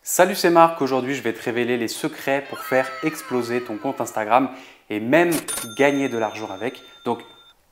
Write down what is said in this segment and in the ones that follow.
Salut, c'est Marc. Aujourd'hui, je vais te révéler les secrets pour faire exploser ton compte Instagram et même gagner de l'argent avec. Donc,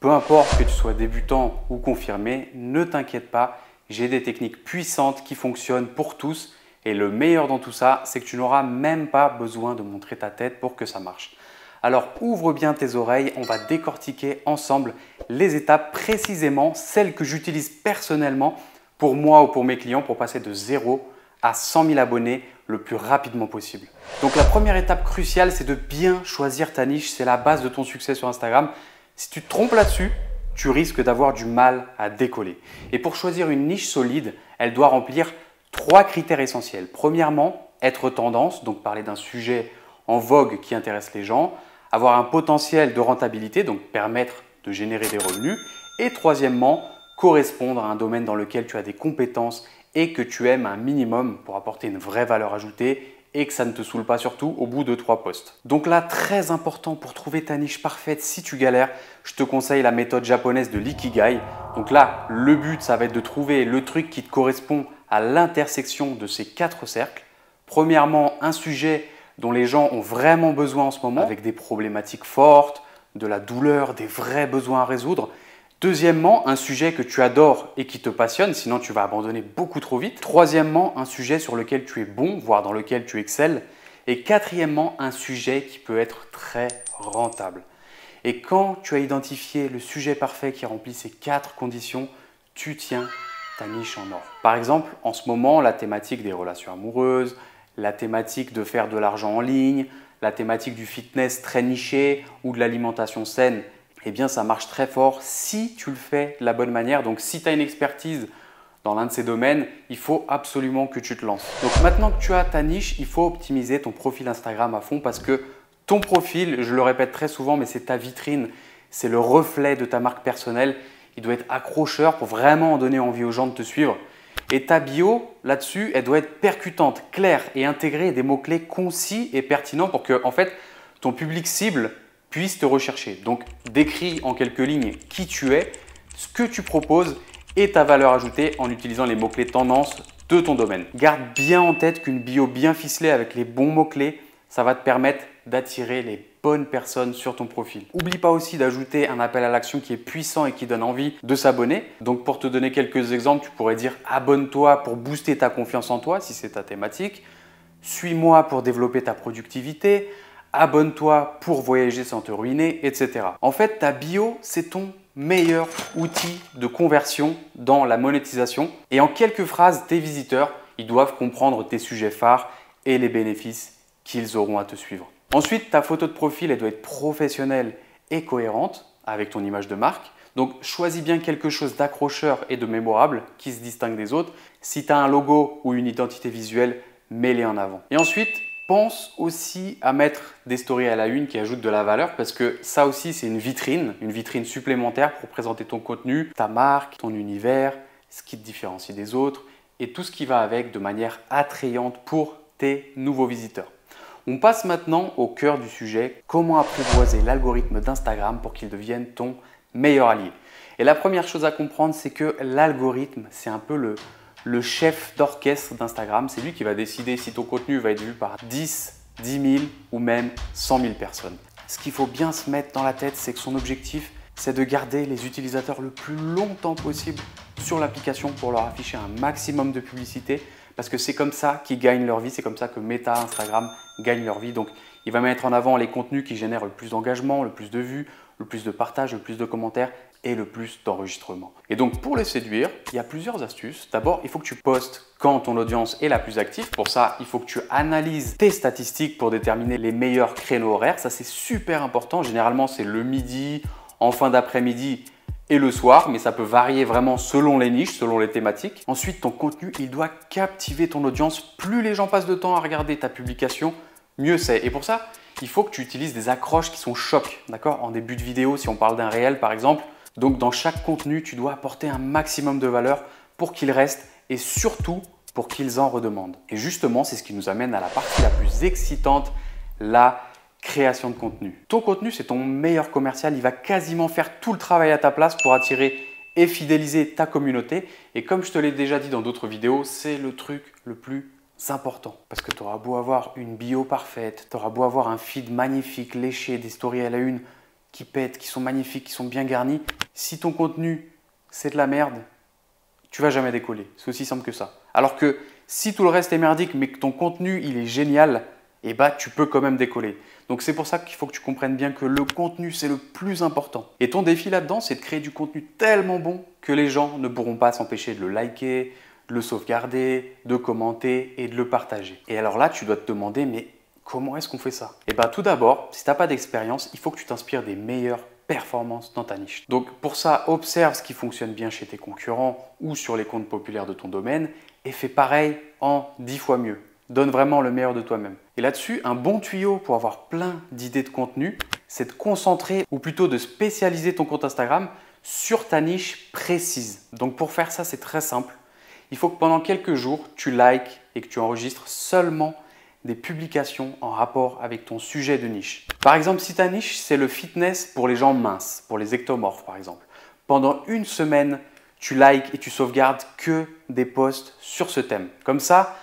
peu importe que tu sois débutant ou confirmé, ne t'inquiète pas, j'ai des techniques puissantes qui fonctionnent pour tous. Et le meilleur dans tout ça, c'est que tu n'auras même pas besoin de montrer ta tête pour que ça marche. Alors, ouvre bien tes oreilles, on va décortiquer ensemble les étapes, précisément celles que j'utilise personnellement pour moi ou pour mes clients pour passer de 0 à 100 000 abonnés le plus rapidement possible. Donc la première étape cruciale, c'est de bien choisir ta niche. C'est la base de ton succès sur Instagram. Si tu te trompes là-dessus, tu risques d'avoir du mal à décoller. Et pour choisir une niche solide, elle doit remplir 3 critères essentiels. Premièrement, être tendance, donc parler d'un sujet en vogue qui intéresse les gens, avoir un potentiel de rentabilité, donc permettre de générer des revenus. Et troisièmement, correspondre à un domaine dans lequel tu as des compétences et que tu aimes un minimum pour apporter une vraie valeur ajoutée et que ça ne te saoule pas surtout au bout de 3 posts. Donc là, très important pour trouver ta niche parfaite si tu galères, je te conseille la méthode japonaise de l'ikigai. Donc là, le but, ça va être de trouver le truc qui te correspond à l'intersection de ces 4 cercles. Premièrement, un sujet dont les gens ont vraiment besoin en ce moment, avec des problématiques fortes, de la douleur, des vrais besoins à résoudre. Deuxièmement, un sujet que tu adores et qui te passionne, sinon tu vas abandonner beaucoup trop vite. Troisièmement, un sujet sur lequel tu es bon, voire dans lequel tu excelles. Et quatrièmement, un sujet qui peut être très rentable. Et quand tu as identifié le sujet parfait qui remplit ces 4 conditions, tu tiens ta niche en or. Par exemple, en ce moment, la thématique des relations amoureuses, la thématique de faire de l'argent en ligne, la thématique du fitness très niché ou de l'alimentation saine, eh bien ça marche très fort si tu le fais de la bonne manière. Donc si tu as une expertise dans l'un de ces domaines, il faut absolument que tu te lances. Donc maintenant que tu as ta niche, il faut optimiser ton profil Instagram à fond parce que ton profil, je le répète très souvent, mais c'est ta vitrine, c'est le reflet de ta marque personnelle. Il doit être accrocheur pour vraiment donner envie aux gens de te suivre. Et ta bio, là-dessus, elle doit être percutante, claire et intégrer des mots-clés concis et pertinents pour que en fait, ton public cible puisse te rechercher. Donc, décris en quelques lignes qui tu es, ce que tu proposes et ta valeur ajoutée en utilisant les mots-clés tendance de ton domaine. Garde bien en tête qu'une bio bien ficelée avec les bons mots-clés, ça va te permettre d'attirer les bonnes personnes sur ton profil. N'oublie pas aussi d'ajouter un appel à l'action qui est puissant et qui donne envie de s'abonner. Donc, pour te donner quelques exemples, tu pourrais dire abonne-toi pour booster ta confiance en toi si c'est ta thématique. Suis-moi pour développer ta productivité. Abonne-toi pour voyager sans te ruiner, etc. En fait, ta bio, c'est ton meilleur outil de conversion dans la monétisation. Et en quelques phrases, tes visiteurs, ils doivent comprendre tes sujets phares et les bénéfices qu'ils auront à te suivre. Ensuite, ta photo de profil, elle doit être professionnelle et cohérente avec ton image de marque. Donc, choisis bien quelque chose d'accrocheur et de mémorable qui se distingue des autres. Si tu as un logo ou une identité visuelle, mets-les en avant. Et ensuite, pense aussi à mettre des stories à la une qui ajoutent de la valeur parce que ça aussi, c'est une vitrine supplémentaire pour présenter ton contenu, ta marque, ton univers, ce qui te différencie des autres et tout ce qui va avec de manière attrayante pour tes nouveaux visiteurs. On passe maintenant au cœur du sujet, comment apprivoiser l'algorithme d'Instagram pour qu'il devienne ton meilleur allié. Et la première chose à comprendre, c'est que l'algorithme, c'est un peu le chef d'orchestre d'Instagram. C'est lui qui va décider si ton contenu va être vu par 10, 10 000 ou même 100 000 personnes. Ce qu'il faut bien se mettre dans la tête, c'est que son objectif, c'est de garder les utilisateurs le plus longtemps possible sur l'application pour leur afficher un maximum de publicité parce que c'est comme ça qu'ils gagnent leur vie, c'est comme ça que Meta, Instagram gagnent leur vie. Donc, il va mettre en avant les contenus qui génèrent le plus d'engagement, le plus de vues, le plus de partages, le plus de commentaires et le plus d'enregistrements. Et donc, pour les séduire, il y a plusieurs astuces. D'abord, il faut que tu postes quand ton audience est la plus active. Pour ça, il faut que tu analyses tes statistiques pour déterminer les meilleurs créneaux horaires. Ça, c'est super important. Généralement, c'est le midi, en fin d'après-midi et le soir, mais ça peut varier vraiment selon les niches, selon les thématiques. Ensuite, ton contenu, il doit captiver ton audience. Plus les gens passent de temps à regarder ta publication, mieux c'est. Et pour ça, il faut que tu utilises des accroches qui sont chocs, d'accord? En début de vidéo, si on parle d'un réel par exemple. Donc, dans chaque contenu, tu dois apporter un maximum de valeur pour qu'ils restent et surtout pour qu'ils en redemandent. Et justement, c'est ce qui nous amène à la partie la plus excitante, la création de contenu. Ton contenu, c'est ton meilleur commercial. Il va quasiment faire tout le travail à ta place pour attirer et fidéliser ta communauté. Et comme je te l'ai déjà dit dans d'autres vidéos, c'est le truc le plus importants. Parce que tu auras beau avoir une bio parfaite, tu auras beau avoir un feed magnifique, léché, des stories à la une qui pètent, qui sont magnifiques, qui sont bien garnis. Si ton contenu, c'est de la merde, tu vas jamais décoller. C'est aussi simple que ça. Alors que si tout le reste est merdique, mais que ton contenu, il est génial, eh ben, tu peux quand même décoller. Donc c'est pour ça qu'il faut que tu comprennes bien que le contenu, c'est le plus important. Et ton défi là-dedans, c'est de créer du contenu tellement bon que les gens ne pourront pas s'empêcher de le liker, de le sauvegarder, de commenter et de le partager. Et alors là, tu dois te demander, mais comment est-ce qu'on fait ça? Eh bien tout d'abord, si tu n'as pas d'expérience, il faut que tu t'inspires des meilleures performances dans ta niche. Donc pour ça, observe ce qui fonctionne bien chez tes concurrents ou sur les comptes populaires de ton domaine et fais pareil en 10 fois mieux. Donne vraiment le meilleur de toi-même. Et là-dessus, un bon tuyau pour avoir plein d'idées de contenu, c'est de concentrer ou plutôt de spécialiser ton compte Instagram sur ta niche précise. Donc pour faire ça, c'est très simple. Il faut que pendant quelques jours, tu likes et que tu enregistres seulement des publications en rapport avec ton sujet de niche. Par exemple, si ta niche, c'est le fitness pour les gens minces, pour les ectomorphes par exemple, pendant une semaine, tu likes et tu sauvegardes que des posts sur ce thème. Comme ça,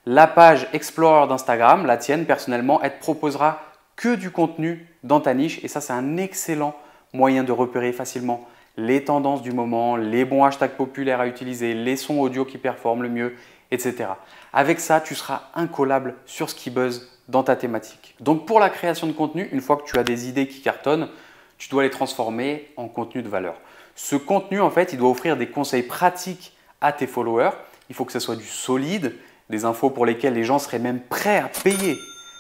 la page Explorer d'Instagram, la tienne personnellement, elle te proposera que du contenu dans ta niche et ça, c'est un excellent moyen de repérer facilement les tendances du moment, les bons hashtags populaires à utiliser, les sons audio qui performent le mieux, etc. Avec ça, tu seras incollable sur ce qui buzz dans ta thématique. Donc pour la création de contenu, une fois que tu as des idées qui cartonnent, tu dois les transformer en contenu de valeur. Ce contenu, en fait, il doit offrir des conseils pratiques à tes followers. Il faut que ce soit du solide, des infos pour lesquelles les gens seraient même prêts à payer.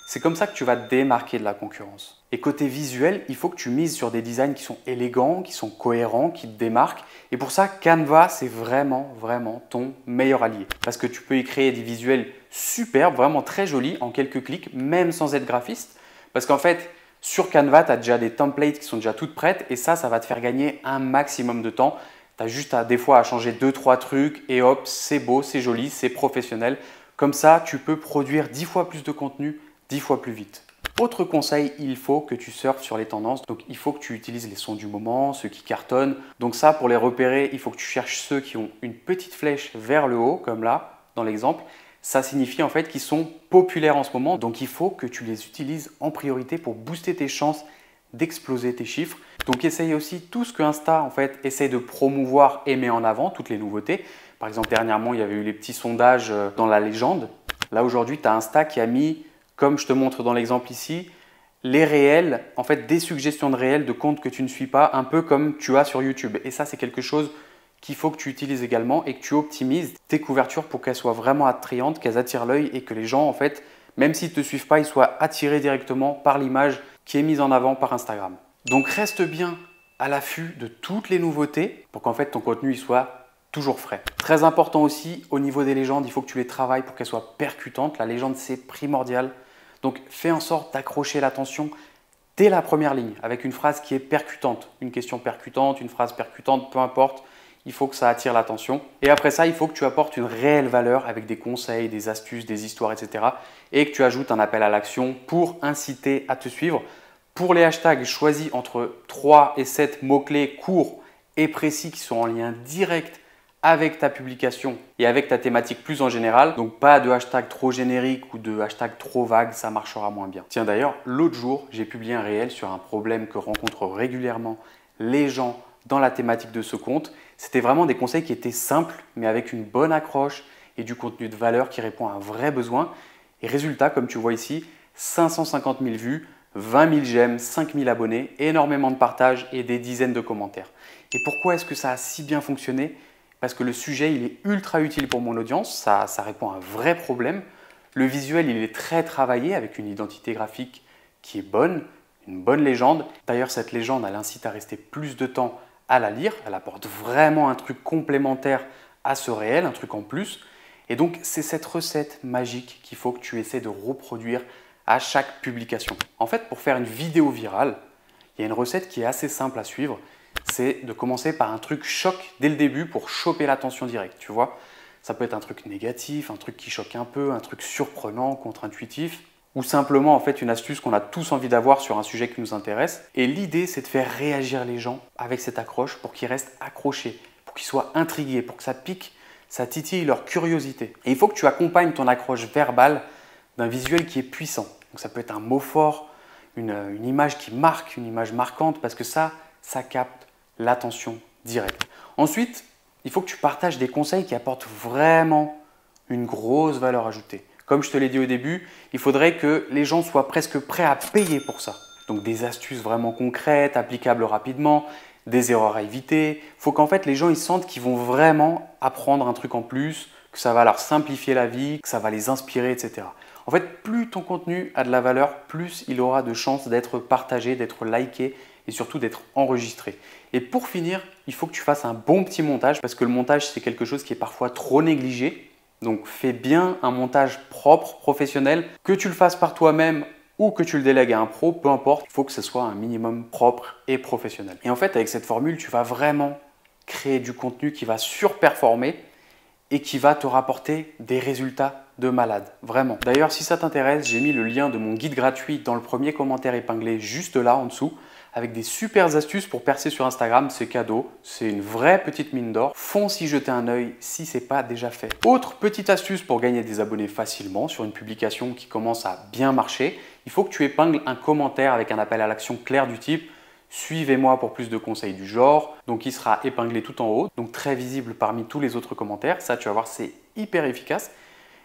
C'est comme ça que tu vas te démarquer de la concurrence. Et côté visuel, il faut que tu mises sur des designs qui sont élégants, qui sont cohérents, qui te démarquent. Et pour ça, Canva, c'est vraiment ton meilleur allié. Parce que tu peux y créer des visuels superbes, vraiment très jolis, en quelques clics, même sans être graphiste. Parce qu'en fait, sur Canva, tu as déjà des templates qui sont déjà toutes prêtes. Et ça va te faire gagner un maximum de temps. Tu as juste des fois à changer 2-3 trucs et hop, c'est beau, c'est joli, c'est professionnel. Comme ça, tu peux produire 10 fois plus de contenu 10 fois plus vite. Autre conseil, il faut que tu surfes sur les tendances. Donc, il faut que tu utilises les sons du moment, ceux qui cartonnent. Donc ça, pour les repérer, il faut que tu cherches ceux qui ont une petite flèche vers le haut, comme là, dans l'exemple. Ça signifie en fait qu'ils sont populaires en ce moment. Donc, il faut que tu les utilises en priorité pour booster tes chances d'exploser tes chiffres. Donc, essaye aussi tout ce que Insta en fait essaie de promouvoir et met en avant, toutes les nouveautés. Par exemple, dernièrement, il y avait eu les petits sondages dans la légende. Là, aujourd'hui, tu as Insta qui a mis, comme je te montre dans l'exemple ici, les réels, en fait des suggestions de réels de comptes que tu ne suis pas, un peu comme tu as sur YouTube. Et ça, c'est quelque chose qu'il faut que tu utilises également et que tu optimises tes couvertures pour qu'elles soient vraiment attrayantes, qu'elles attirent l'œil et que les gens, en fait, même s'ils ne te suivent pas, ils soient attirés directement par l'image qui est mise en avant par Instagram. Donc, reste bien à l'affût de toutes les nouveautés pour qu'en fait ton contenu il soit toujours frais. Très important aussi, au niveau des légendes, il faut que tu les travailles pour qu'elles soient percutantes. La légende, c'est primordial. Donc, fais en sorte d'accrocher l'attention dès la première ligne avec une phrase qui est percutante. Une question percutante, une phrase percutante, peu importe. Il faut que ça attire l'attention. Et après ça, il faut que tu apportes une réelle valeur avec des conseils, des astuces, des histoires, etc. Et que tu ajoutes un appel à l'action pour inciter à te suivre. Pour les hashtags, choisis entre 3 et 7 mots-clés courts et précis qui sont en lien direct avec ta publication et avec ta thématique plus en général. Donc pas de hashtag trop générique ou de hashtag trop vague, ça marchera moins bien. Tiens d'ailleurs, l'autre jour, j'ai publié un réel sur un problème que rencontrent régulièrement les gens dans la thématique de ce compte. C'était vraiment des conseils qui étaient simples mais avec une bonne accroche et du contenu de valeur qui répond à un vrai besoin. Et résultat, comme tu vois ici, 550 000 vues, 20 000 j'aime, 5 000 abonnés, énormément de partages et des dizaines de commentaires. Et pourquoi est-ce que ça a si bien fonctionné ? Parce que le sujet, il est ultra utile pour mon audience, ça répond à un vrai problème. Le visuel, il est très travaillé avec une identité graphique qui est bonne, une bonne légende. D'ailleurs, cette légende, elle incite à rester plus de temps à la lire. Elle apporte vraiment un truc complémentaire à ce réel, un truc en plus. Et donc, c'est cette recette magique qu'il faut que tu essaies de reproduire à chaque publication. En fait, pour faire une vidéo virale, il y a une recette qui est assez simple à suivre. C'est de commencer par un truc choc dès le début pour choper l'attention directe, tu vois. Ça peut être un truc négatif, un truc qui choque un peu, un truc surprenant, contre-intuitif, ou simplement en fait une astuce qu'on a tous envie d'avoir sur un sujet qui nous intéresse. Et l'idée, c'est de faire réagir les gens avec cette accroche pour qu'ils restent accrochés, pour qu'ils soient intrigués, pour que ça pique ça titille leur curiosité. Et il faut que tu accompagnes ton accroche verbale d'un visuel qui est puissant. Donc ça peut être un mot fort, une image qui marque, une image marquante, parce que ça capte l'attention directe. Ensuite, il faut que tu partages des conseils qui apportent vraiment une grosse valeur ajoutée. Comme je te l'ai dit au début, il faudrait que les gens soient presque prêts à payer pour ça. Donc des astuces vraiment concrètes, applicables rapidement, des erreurs à éviter. Il faut qu'en fait les gens ils sentent qu'ils vont vraiment apprendre un truc en plus, que ça va leur simplifier la vie, que ça va les inspirer, etc. En fait, plus ton contenu a de la valeur, plus il aura de chances d'être partagé, d'être liké et surtout d'être enregistré. Et pour finir, il faut que tu fasses un bon petit montage parce que le montage c'est quelque chose qui est parfois trop négligé. Donc fais bien un montage propre, professionnel, que tu le fasses par toi-même ou que tu le délègues à un pro, peu importe, il faut que ce soit un minimum propre et professionnel. Et en fait, avec cette formule, tu vas vraiment créer du contenu qui va surperformer et qui va te rapporter des résultats de malade, vraiment. D'ailleurs, si ça t'intéresse, j'ai mis le lien de mon guide gratuit dans le premier commentaire épinglé juste là en dessous, avec des super astuces pour percer sur Instagram, c'est cadeau, c'est une vraie petite mine d'or. Fonce y jeter un œil si ce n'est pas déjà fait. Autre petite astuce pour gagner des abonnés facilement sur une publication qui commence à bien marcher, il faut que tu épingles un commentaire avec un appel à l'action clair du type « Suivez-moi pour plus de conseils du genre ». Donc il sera épinglé tout en haut, donc très visible parmi tous les autres commentaires. Ça, tu vas voir, c'est hyper efficace.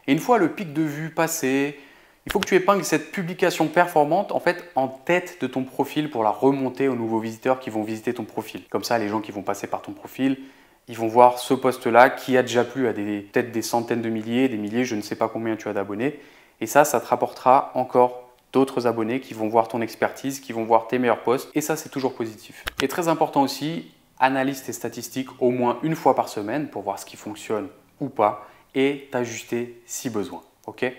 Et une fois le pic de vue passé, il faut que tu épingles cette publication performante en fait en tête de ton profil pour la remonter aux nouveaux visiteurs qui vont visiter ton profil. Comme ça, les gens qui vont passer par ton profil, ils vont voir ce post-là qui a déjà plu à peut-être des centaines de milliers, des milliers, je ne sais pas combien tu as d'abonnés. Et ça te rapportera encore d'autres abonnés qui vont voir ton expertise, qui vont voir tes meilleurs posts. Et ça, c'est toujours positif. Et très important aussi, analyse tes statistiques au moins une fois par semaine pour voir ce qui fonctionne ou pas et t'ajuster si besoin. Ok ?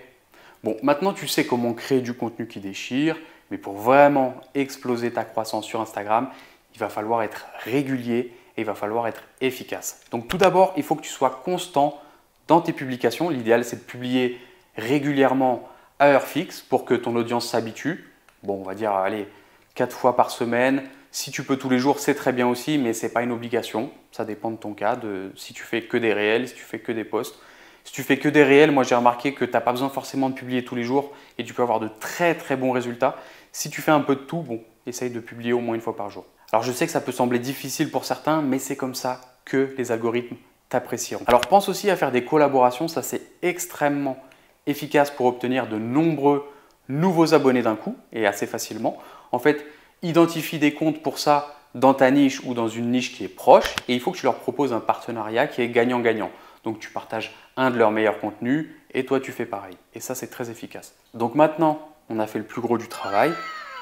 Bon, maintenant tu sais comment créer du contenu qui déchire, mais pour vraiment exploser ta croissance sur Instagram, il va falloir être régulier et il va falloir être efficace. Donc tout d'abord, il faut que tu sois constant dans tes publications. L'idéal, c'est de publier régulièrement à heure fixe pour que ton audience s'habitue. Bon, on va dire, allez, 4 fois par semaine. Si tu peux tous les jours, c'est très bien aussi, mais ce n'est pas une obligation. Ça dépend de ton cas, si tu fais que des réels, si tu fais que des posts. Si tu fais que des réels, moi j'ai remarqué que tu n'as pas besoin forcément de publier tous les jours et tu peux avoir de très très bons résultats. Si tu fais un peu de tout, bon, essaye de publier au moins une fois par jour. Alors je sais que ça peut sembler difficile pour certains, mais c'est comme ça que les algorithmes t'apprécieront. Alors pense aussi à faire des collaborations, ça c'est extrêmement efficace pour obtenir de nombreux nouveaux abonnés d'un coup et assez facilement. En fait, identifie des comptes pour ça dans ta niche ou dans une niche qui est proche et il faut que tu leur proposes un partenariat qui est gagnant-gagnant. Donc tu partages un de leurs meilleurs contenus et toi tu fais pareil. Et ça c'est très efficace. Donc maintenant on a fait le plus gros du travail.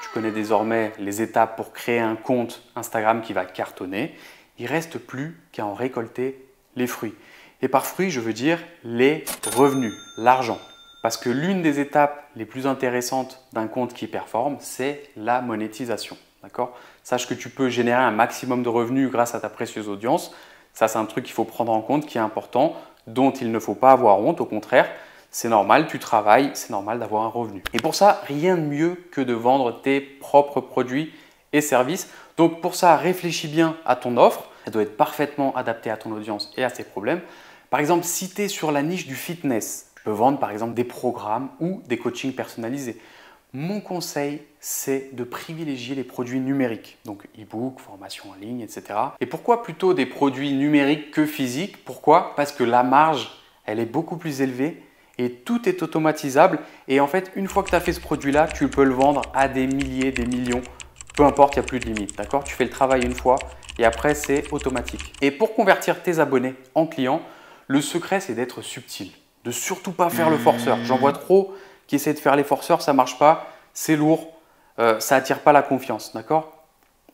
Tu connais désormais les étapes pour créer un compte Instagram qui va cartonner. Il ne reste plus qu'à en récolter les fruits. Et par fruits je veux dire les revenus, l'argent. Parce que l'une des étapes les plus intéressantes d'un compte qui performe, c'est la monétisation. D'accord ? Sache que tu peux générer un maximum de revenus grâce à ta précieuse audience. Ça, c'est un truc qu'il faut prendre en compte, qui est important, dont il ne faut pas avoir honte. Au contraire, c'est normal, tu travailles, c'est normal d'avoir un revenu. Et pour ça, rien de mieux que de vendre tes propres produits et services. Donc pour ça, réfléchis bien à ton offre. Elle doit être parfaitement adaptée à ton audience et à ses problèmes. Par exemple, si tu es sur la niche du fitness, tu peux vendre par exemple des programmes ou des coachings personnalisés. Mon conseil, c'est de privilégier les produits numériques, donc e-book, formation en ligne, etc. Et pourquoi plutôt des produits numériques que physiques? Pourquoi? Parce que la marge, elle est beaucoup plus élevée et tout est automatisable. Et en fait, une fois que tu as fait ce produit-là, tu peux le vendre à des milliers, des millions, peu importe, il n'y a plus de limite. D'accord? Tu fais le travail une fois et après, c'est automatique. Et pour convertir tes abonnés en clients, le secret, c'est d'être subtil, de surtout pas faire le forceur. J'en vois trop qui essaie de faire les forceurs, ça ne marche pas, c'est lourd, ça n'attire pas la confiance, d'accord?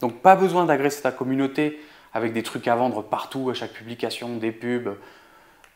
Donc pas besoin d'agresser ta communauté avec des trucs à vendre partout, à chaque publication, des pubs.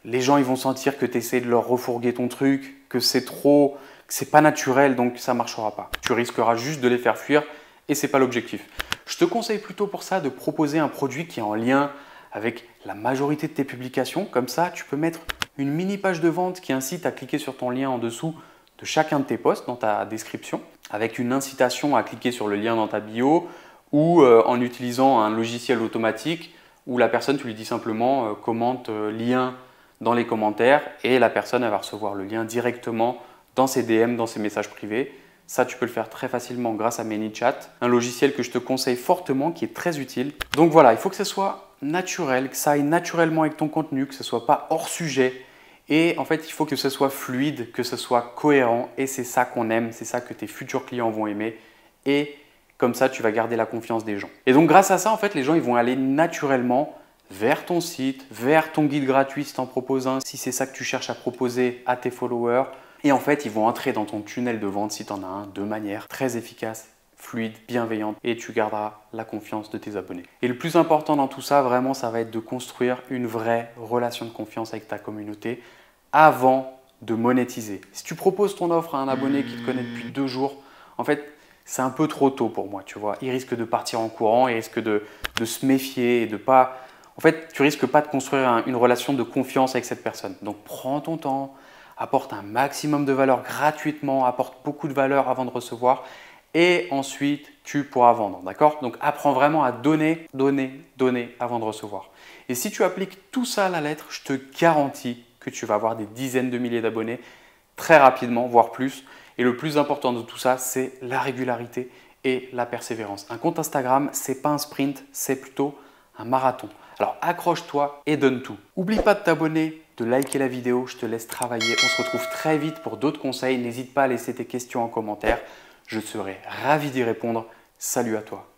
Les gens ils vont sentir que tu essaies de leur refourguer ton truc, que c'est trop, que c'est pas naturel, donc ça ne marchera pas. Tu risqueras juste de les faire fuir et ce n'est pas l'objectif. Je te conseille plutôt pour ça de proposer un produit qui est en lien avec la majorité de tes publications. Comme ça, tu peux mettre une mini page de vente qui incite à cliquer sur ton lien en dessous de chacun de tes posts dans ta description, avec une incitation à cliquer sur le lien dans ta bio ou en utilisant un logiciel automatique où la personne, tu lui dis simplement commente lien dans les commentaires et la personne elle va recevoir le lien directement dans ses DM, dans ses messages privés. Ça, tu peux le faire très facilement grâce à ManyChat, un logiciel que je te conseille fortement, qui est très utile. Donc voilà, il faut que ce soit naturel, que ça aille naturellement avec ton contenu, que ce ne soit pas hors sujet. Et en fait, il faut que ce soit fluide, que ce soit cohérent. Et c'est ça qu'on aime, c'est ça que tes futurs clients vont aimer. Et comme ça, tu vas garder la confiance des gens. Et donc grâce à ça, en fait, les gens ils vont aller naturellement vers ton site, vers ton guide gratuit si tu en proposes un, si c'est ça que tu cherches à proposer à tes followers. Et en fait, ils vont entrer dans ton tunnel de vente si tu en as un de manière très efficace, fluide, bienveillante et tu garderas la confiance de tes abonnés. Et le plus important dans tout ça, vraiment, ça va être de construire une vraie relation de confiance avec ta communauté avant de monétiser. Si tu proposes ton offre à un abonné qui te connaît depuis 2 jours, en fait, c'est un peu trop tôt pour moi, tu vois. Il risque de partir en courant, il risque de se méfier et de pas… En fait, tu risques pas de construire une relation de confiance avec cette personne. Donc, prends ton temps, apporte un maximum de valeur gratuitement, apporte beaucoup de valeur avant de recevoir et ensuite tu pourras vendre, d'accord? Donc apprends vraiment à donner, donner, donner avant de recevoir. Et si tu appliques tout ça à la lettre, je te garantis que tu vas avoir des dizaines de milliers d'abonnés très rapidement, voire plus. Et le plus important de tout ça, c'est la régularité et la persévérance. Un compte Instagram, c'est pas un sprint, c'est plutôt un marathon. Alors accroche-toi et donne tout. N'oublie pas de t'abonner, de liker la vidéo, je te laisse travailler. On se retrouve très vite pour d'autres conseils. N'hésite pas à laisser tes questions en commentaire. Je serai ravi d'y répondre. Salut à toi.